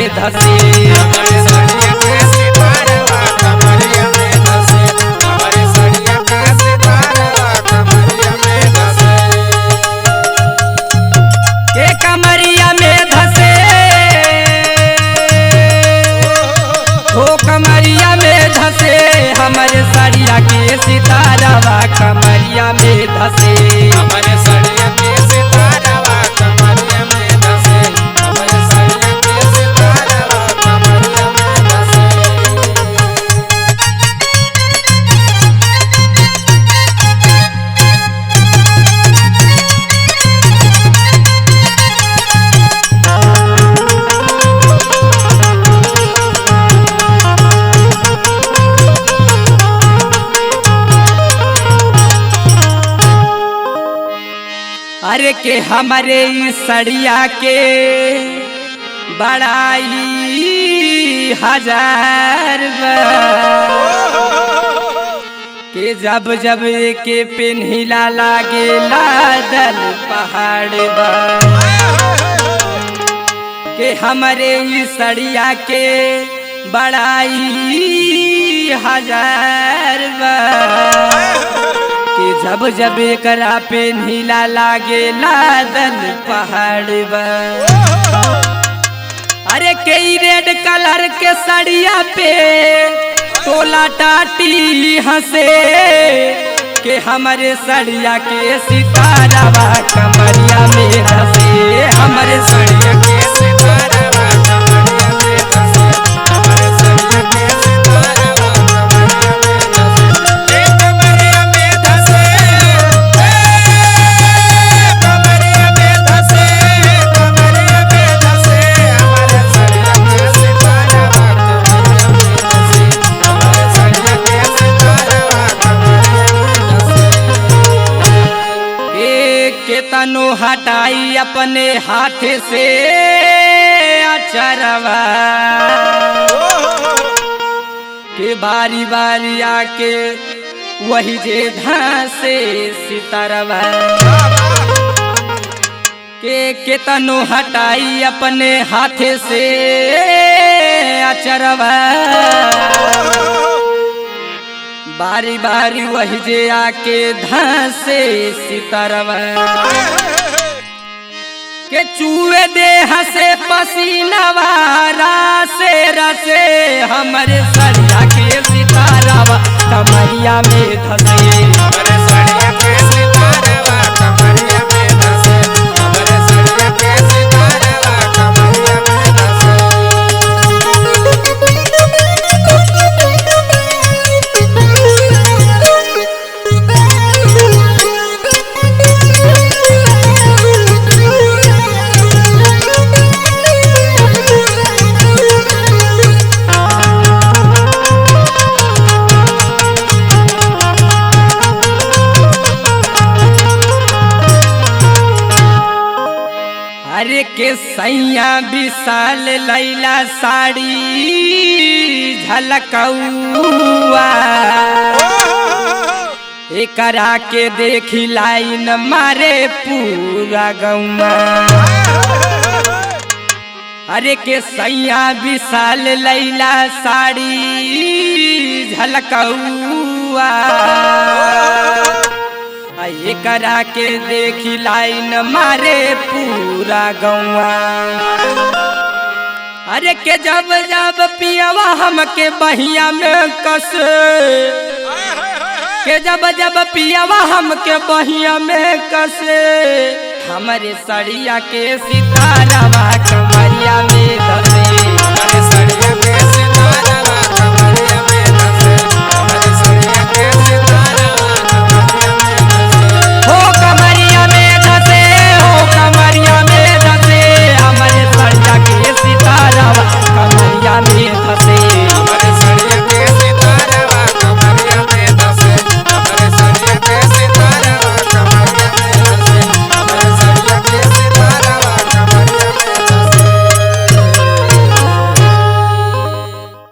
में धसे। के कमरिया में धसे हो कमरिया में धसे हमारे सड़िया के सितारावा कमरिया में धसे। हमारे सड़िया के सितारावा कमरिया में धसे। हमारे सड़िया के सितारावा कमरिया में धसे। अरे के हमारे सड़िया के बड़ाई हजार के जब जब के पिन्हिला लागे लादल पहाड़ के हमारे सड़िया के बड़ाई हजार कि जब जब एकरा पे नीला लागे लादल पहाड़ अरे कई रेड कलर के सड़िया पे तोला टाटी हंसे के हमारे सड़िया के सितारावा कमरिया में धसे। हमारे सड़िया के सितारावा कमरिया में धसे। हमारे सड़िया के सितारावा कमरिया में धसे। कमरिया में धसे। कमरिया में धसे। हमारे सड़िया के सितारावा कमरिया में धसे। हमारे सड़िया के सितारावा कमरिया में धसे। के तनु हटाई अपने हाथ से अचरवा के बारी बारी आके वही जे धासे सितारवा के तनु हटाई अपने हाथ से अचरवा बारी बारी वही जे आके धासे सितारवा के चूहे दे हसे पसीनावा रासे रसे हमारे सड़िया के सितारावा कमरिया में धसे। हमारे सड़िया के सितारावा कमरिया में धसे। हमारे सड़िया के सितारावा कमरिया में धसे। अरे के सैया विशाल लैला साड़ी झलकौआ एकरा के देखी लाइन मारे पूरा गौवा। अरे के सैया विशाल लैला साड़ी झलकौआ एकरा के देखी लाइन मारे पूरा गौवा। अरे के जब जब पियवा हमके बहिया में कस के जब जब पियवा हमके बहिया में कसे हमारे सड़िया के सितारावा कमरिया में